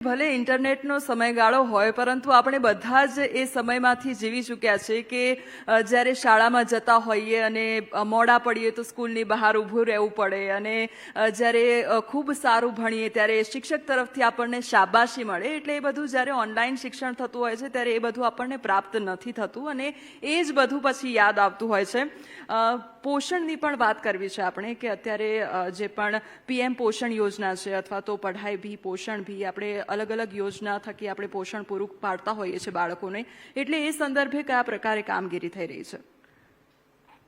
ભલે ઇન્ટરનેટનો સમયગાળો હોય પરંતુ આપણે બધા જ એ સમયમાંથી જીવી ચૂક્યા છે કે જ્યારે શાળામાં જતા હોઈએ અને મોડા પડીએ તો સ્કૂલની બહાર ઊભું રહેવું પડે અને જ્યારે ખૂબ સારું ભણીએ ત્યારે શિક્ષક તરફથી આપણને શાબાશી મળે, એટલે એ બધું જ્યારે ઓનલાઈન શિક્ષણ થતું હોય છે ત્યારે એ બધું આપણને પ્રાપ્ત નથી થતું અને એ જ બધું પછી યાદ આવતું હોય છે. પોષણની પણ વાત કરવી છે આપણે કે અત્યારે જે પણ PM પોષણ યોજના છે અથવા તો પઢાઈ ભી પોષણ ભી આપણે અલગ અલગ યોજના થકી આપણે પોષણ પૂરું પાડતા હોઈએ છીએ બાળકોને, એટલે એ સંદર્ભે કયા પ્રકારે કામગીરી થઈ રહી છે?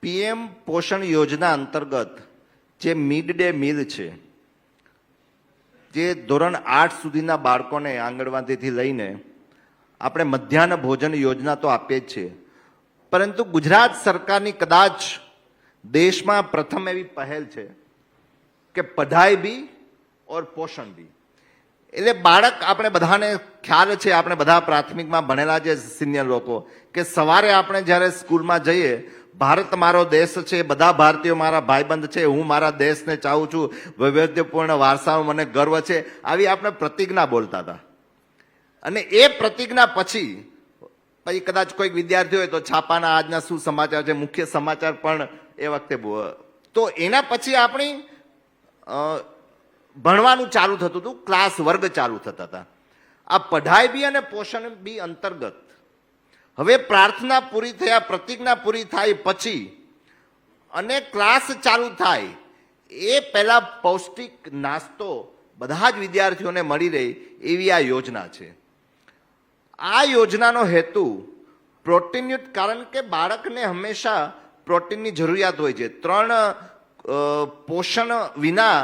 PM પોષણ યોજના અંતર્ગત જે મિડ ડે મીલ છે, જે ધોરણ 8 સુધીના બાળકોને આંગણવાડીથી લઈને આપણે મધ્યાહન ભોજન યોજના તો આપીએ જ છીએ, પરંતુ ગુજરાત સરકારની કદાચ દેશમાં પ્રથમ એવી પહેલ છે કે પઢાઈ ભી ઓર પોષણ ભી. એટલે બાળક, આપણે બધાને ખ્યાલ છે, આપણે બધા પ્રાથમિકમાં ભણેલા છે સિનિયર લોકો, કે સવારે આપણે જ્યારે સ્કૂલમાં જઈએ, ભારત મારો દેશ છે, બધા ભારતીયો મારા ભાઈબંધ છે, હું મારા દેશને ચાહું છું, વૈવિધ્યપૂર્ણ વારસાનો મને ગર્વ છે, આવી આપણે પ્રતિજ્ઞા બોલતા હતા. અને એ પ્રતિજ્ઞા પછી કદાચ કોઈક વિદ્યાર્થી હોય તો છાપાના આજના શું સમાચાર છે, મુખ્ય સમાચાર પણ એ વખતે, તો એના પછી આપણી ભણવાનું ચાલુ થતું હતું, ક્લાસ વર્ગ ચાલુ થતા હતા. આ પઢાઈ બી અને પોષણ બી અંતર્ગત હવે પ્રાર્થના પૂરી થયા, પ્રતિજ્ઞા પૂરી થાય પછી અને ક્લાસ ચાલુ થાય એ પહેલા પૌષ્ટિક નાસ્તો બધા જ વિદ્યાર્થીઓને મળી રહે એવી આ યોજના છે. આ યોજનાનો હેતુ પ્રોટીનયુક્ત, કારણ કે બાળકને હંમેશા પ્રોટીનની જરૂરિયાત હોય છે. 3 પોષણ વિના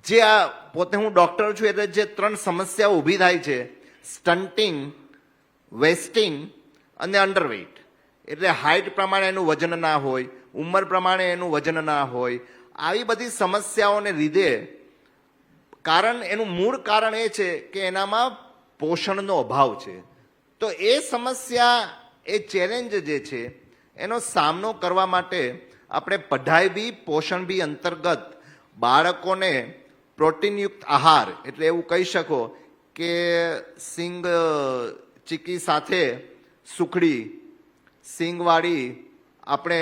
જે આ પોતે હું ડોક્ટર છું એટલે જે 3 સમસ્યાઓ ઊભી થાય છે, સ્ટન્ટિંગ, વેસ્ટિંગ અને અંડરવેઇટ, એટલે હાઇટ પ્રમાણે એનું વજન ના હોય, ઉંમર પ્રમાણે એનું વજન ના હોય, આવી બધી સમસ્યાઓને લીધે એનું મૂળ કારણ એ છે કે એનામાં પોષણનો અભાવ છે. તો એ સમસ્યા, એ ચેલેન્જ જે છે એનો સામનો કરવા માટે આપણે પઢાઈ બી પોષણ બી અંતર્ગત બાળકોને પ્રોટીનયુક્ત આહાર, એટલે એવું કહી શકો કે સિંગ ચીકી સાથે સુખડી, સિંગવાળી આપણે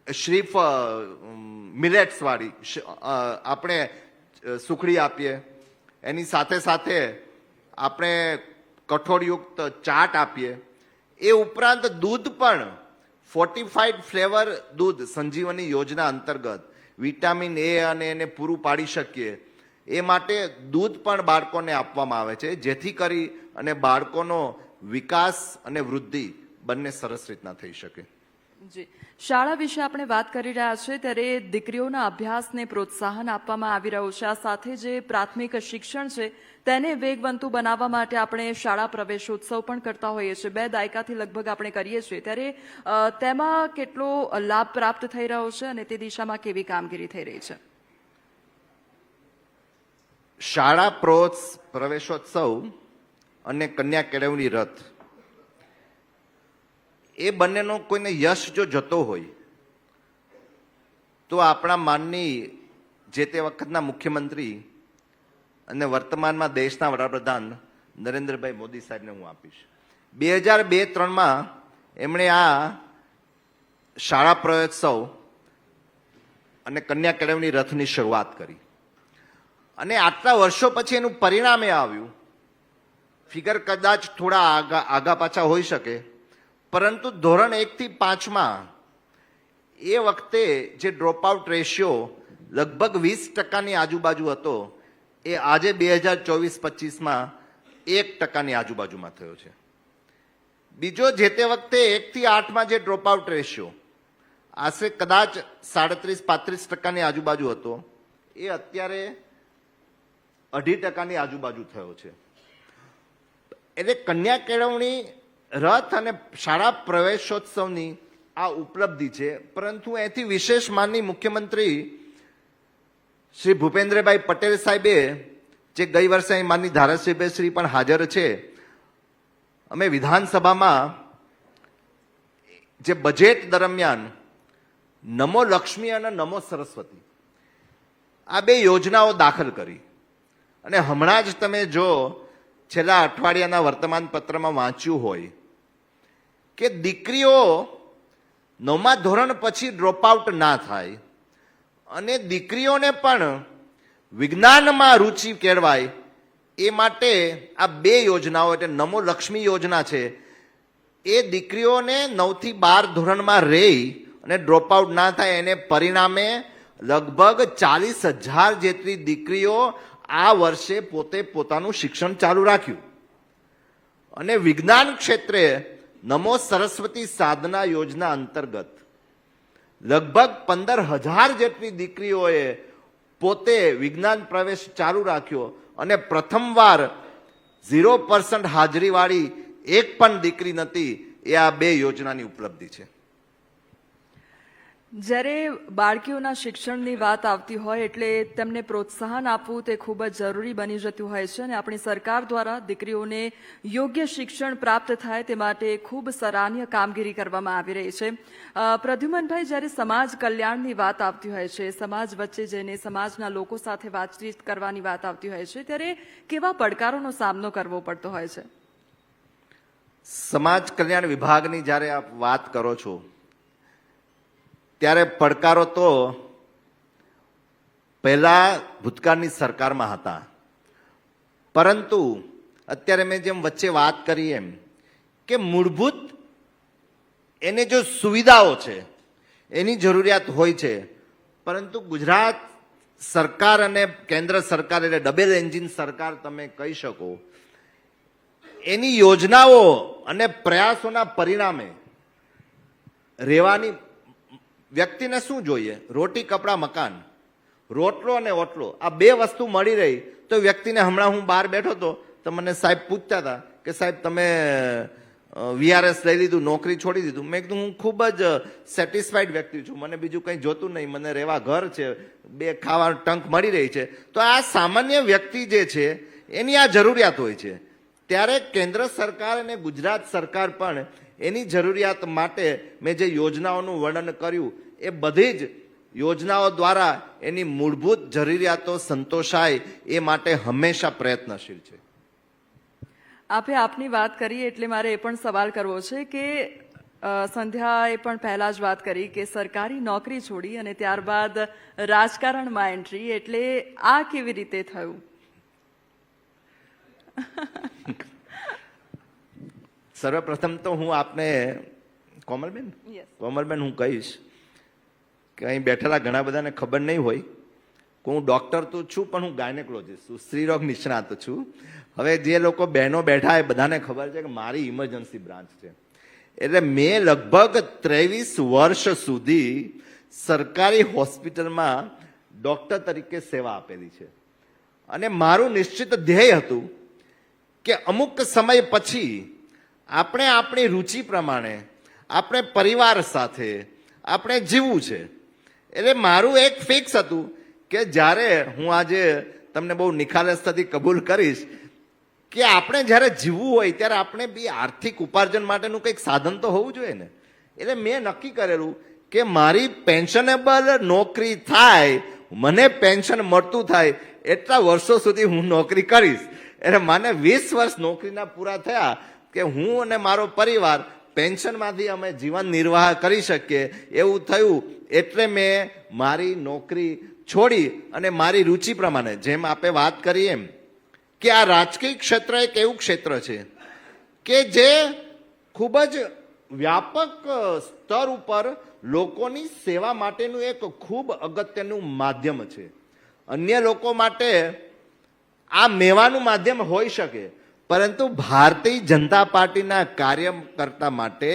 શ્રીફ મિલેટ્સ વાળી આપણે સુખડી આપીએ, એની સાથે સાથે આપણે કઠોળયુક્ત ચાટ આપીએ. એ ઉપરાંત દૂધ પણ ફોર્ટિફાઈડ ફ્લેવર દૂધ સંજીવની યોજના અંતર્ગત વિટામિન A અને એને પૂરું પાડી શકીએ એ માટે દૂધ પણ બાળકોને આપવામાં આવે છે, જેથી કરી અને બાળકોનો વિકાસ અને વૃદ્ધિ બંને સરસ રીતના થઈ શકે. જી, શાળા વિશે આપણે વાત કરી રહ્યા છીએ ત્યારે દીકરીઓના અભ્યાસને પ્રોત્સાહન આપવામાં આવી રહ્યું છે. આ સાથે જે પ્રાથમિક શિક્ષણ છે તેને વેગવંતુ બનાવવા માટે આપણે શાળા પ્રવેશોત્સવ પણ કરતા હોઈએ છીએ. 2 દાયકાથી લગભગ આપણે કરીએ છીએ, ત્યારે તેમાં કેટલો લાભ પ્રાપ્ત થઈ રહ્યો છે અને તે દિશામાં કેવી કામગીરી થઈ રહી છે? શાળા પ્રવેશોત્સવ અને કન્યા કેળવણી રથ, એ બંનેનો કોઈને યશ જો જતો હોય તો આપણા માનની જે તે વખતના મુખ્યમંત્રી અને વર્તમાનમાં દેશના વડાપ્રધાન નરેન્દ્રભાઈ મોદી સાહેબને હું આપીશ. 2002-03માં એમણે આ શાળા પ્રવેશોત્સવ અને કન્યા કેળવણી રથની શરૂઆત કરી અને આટલા વર્ષો પછી એનું પરિણામ એ આવ્યું. ફિગર કદાચ થોડા આગા પાછા હોઈ શકે, પરંતુ ધોરણ 1 થી 5માં એ વખતે જે ડ્રોપઆઉટ રેશિયો લગભગ 20% આજુબાજુ હતો, એ આજે 2024-25માં 1% આજુબાજુમાં થયો છે. બીજો, જે તે વખતે 1 થી 8માં જે ડ્રોપઆઉટ રેશિયો આશરે કદાચ 37-35% આજુબાજુ હતો, એ અત્યારે 2.5% આજુબાજુ થયો છે. એટલે કન્યા કેળવણી રથ અને શાળા પ્રવેશોત્સવની આ ઉપલબ્ધિ છે. પરંતુ એથી વિશેષ માનની મુખ્યમંત્રી શ્રી ભૂપેન્દ્રભાઈ પટેલ સાહેબે, જે ગઈ વર્ષે માનની ધારાસભ્યશ્રી પણ હાજર છે, અમે વિધાનસભામાં જે બજેટ દરમિયાન નમો લક્ષ્મી અને નમો સરસ્વતી આ બે યોજનાઓ દાખલ કરી અને હમણાં જ તમે જો છેલ્લા અઠવાડિયાના વર્તમાન પત્રમાં વાંચ્યું હોય કે દીકરીઓ 9મા ધોરણ પછી ડ્રોપ આઉટ ના થાય અને દીકરીઓને પણ વિજ્ઞાનમાં રુચિ કેળવાય એ માટે આ 2 યોજનાઓ એટલે નમો લક્ષ્મી યોજના છે એ દીકરીઓને 9 થી 12 ધોરણમાં રહી અને ડ્રોપ આઉટ ના થાય એને પરિણામે લગભગ 40,000 જેટલી દીકરીઓ આ વર્ષે પોતે પોતાનું શિક્ષણ ચાલુ રાખ્યું. અને વિજ્ઞાન ક્ષેત્રે નમો સરસ્વતી સાધના યોજના અંતર્ગત લગભગ 15,000 જેટલી દીકરીઓએ પોતે વિજ્ઞાન પ્રવેશ ચાલુ રાખ્યો અને પ્રથમવાર 0% હાજરીવાળી એક પણ દીકરી નથી. એ આ 2 યોજનાની ઉપલબ્ધિ છે. જ્યારે બાળકીઓના શિક્ષણની વાત આવતી હોય એટલે તેમને પ્રોત્સાહન આપવું તે ખૂબ જ જરૂરી બની જતું હોય છે અને આપણી સરકાર દ્વારા દીકરીઓને યોગ્ય શિક્ષણ પ્રાપ્ત થાય તે માટે ખૂબ સરાહનીય કામગીરી કરવામાં આવી રહી છે. પ્રદ્યુમનભાઈ, જ્યારે સમાજ કલ્યાણની વાત આવતી હોય છે, સમાજ વચ્ચે જઈને સમાજના લોકો સાથે વાતચીત કરવાની વાત આવતી હોય છે, ત્યારે કેવા પડકારોનો સામનો કરવો પડતો હોય છે? સમાજ કલ્યાણ વિભાગની જ્યારે આપ વાત કરો છો ત્યારે પડકારો તો પહેલા ભૂતકાળની સરકારમાં હતા, પરંતુ અત્યારે મેં જેમ વચ્ચે વાત કરી એમ કે મૂળભૂત એને જો સુવિધાઓ છે એની જરૂરિયાત હોય છે, પરંતુ ગુજરાત સરકાર અને કેન્દ્ર સરકાર એટલે ડબલ એન્જિન સરકાર તમે કહી શકો, એની યોજનાઓ અને પ્રયાસોના પરિણામે રહેવાની વ્યક્તિને શું જોઈએ? રોટી કપડા મકાન, રોટલો અને ઓટલો, આ 2 વસ્તુ મળી રહી તો વ્યક્તિને, હમણાં હું બહાર બેઠો હતો તો મને સાહેબ પૂછતા હતા કે સાહેબ તમે VRS લઈ લીધું, નોકરી છોડી દીધું. મેં કીધું હું ખૂબ જ સેટિસ્ફાઈડ વ્યક્તિ છું, મને બીજું કંઈ જોતું નહીં, મને રહેવા ઘર છે, 2 ખાવા ટંક મળી રહી છે. તો આ સામાન્ય વ્યક્તિ જે છે એની આ જરૂરિયાત હોય છે. ત્યારે કેન્દ્ર સરકાર અને ગુજરાત સરકાર પણ એની જરૂરિયાત માટે મેં જે યોજનાઓનું વર્ણન કર્યું એ બધી જ યોજનાઓ દ્વારા એની મૂળભૂત જરૂરિયાતો સંતોષાય એ માટે હંમેશા પ્રયત્નશીલ છે. આપની વાત કરી એટલે મારે એ પણ સવાલ કરવો છે કે સંધ્યાએ પણ પહેલા જ વાત કરી કે સરકારી નોકરી છોડી અને ત્યારબાદ રાજકારણમાં એન્ટ્રી, એટલે આ કેવી રીતે થયું? સર્વપ્રથમ તો હું આપને કોમલબેન હું કહીશ કે અહીં બેઠેલા ઘણા બધાને ખબર નહીં હોય કે હું ડોક્ટર તો છું પણ હું ગાયનેકોલોજીસ્ટ છું, સ્ત્રીરોગ નિષ્ણાત છું. હવે જે લોકો બહેનો બેઠા એ બધાને ખબર છે કે મારી ઇમરજન્સી બ્રાન્ચ છે. એટલે મેં લગભગ 23 વર્ષ સુધી સરકારી હોસ્પિટલમાં ડોક્ટર તરીકે સેવા આપેલી છે અને મારું નિશ્ચિત ધ્યેય હતું કે અમુક સમય પછી આપણે આપણી રુચિ પ્રમાણે આપણે પરિવાર સાથે આપણે જીવવું છે. એટલે મારું એક ફિક્સ હતું કે જ્યારે હું આજે તમને બહુ નિખાલસતાથી કબૂલ કરીશ કે આપણે જ્યારે જીવવું હોય ત્યારે આપણે બી આર્થિક ઉપાર્જન માટેનું કંઈક સાધન તો હોવું જોઈએ ને. એટલે મેં નક્કી કરેલું કે મારી પેન્શનેબલ નોકરી થાય, મને પેન્શન મળતું થાય એટલા વર્ષો સુધી હું નોકરી કરીશ. એટલે મને 20 વર્ષ નોકરીના પૂરા થયા કે હું અને મારો પરિવાર પેન્શનમાંથી અમે જીવન નિર્વાહ કરી શકીએ એવું થયું. એટલે મેં મારી નોકરી છોડી અને મારી રુચિ પ્રમાણે, જેમ આપે વાત કરી એમ કે આ રાજકીય ક્ષેત્ર એક એવું ક્ષેત્ર છે કે જે ખૂબ જ વ્યાપક સ્તર ઉપર લોકોની સેવા માટેનું એક ખૂબ અગત્યનું માધ્યમ છે. અન્ય લોકો માટે આ મેવાનું માધ્યમ હોઈ શકે, પરંતુ ભારતીય જનતા પાર્ટીના કાર્યકર્તા માટે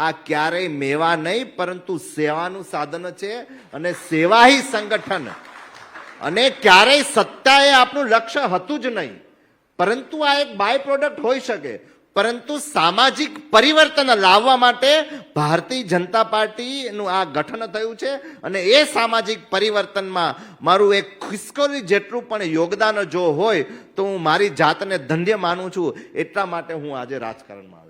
આ ક્યારેય મેવા નહીં પરંતુ સેવાનું સાધન છે. અને સેવા હી સંગઠન, અને ક્યારેય સત્તા એ આપણું લક્ષ્ય હતું જ નહીં, પરંતુ આ એક બાય પ્રોડક્ટ હોઈ શકે. પરંતુ સામાજિક પરિવર્તન લાવવા માટે ભારતીય જનતા પાર્ટીનું આ ગઠન થયું છે અને એ સામાજિક પરિવર્તનમાં મારું એક ખિસકોલી જેટલું પણ યોગદાન જો હોય તો હું મારી જાતને ધન્ય માનું છું. એટલા માટે હું આજે રાજકારણમાં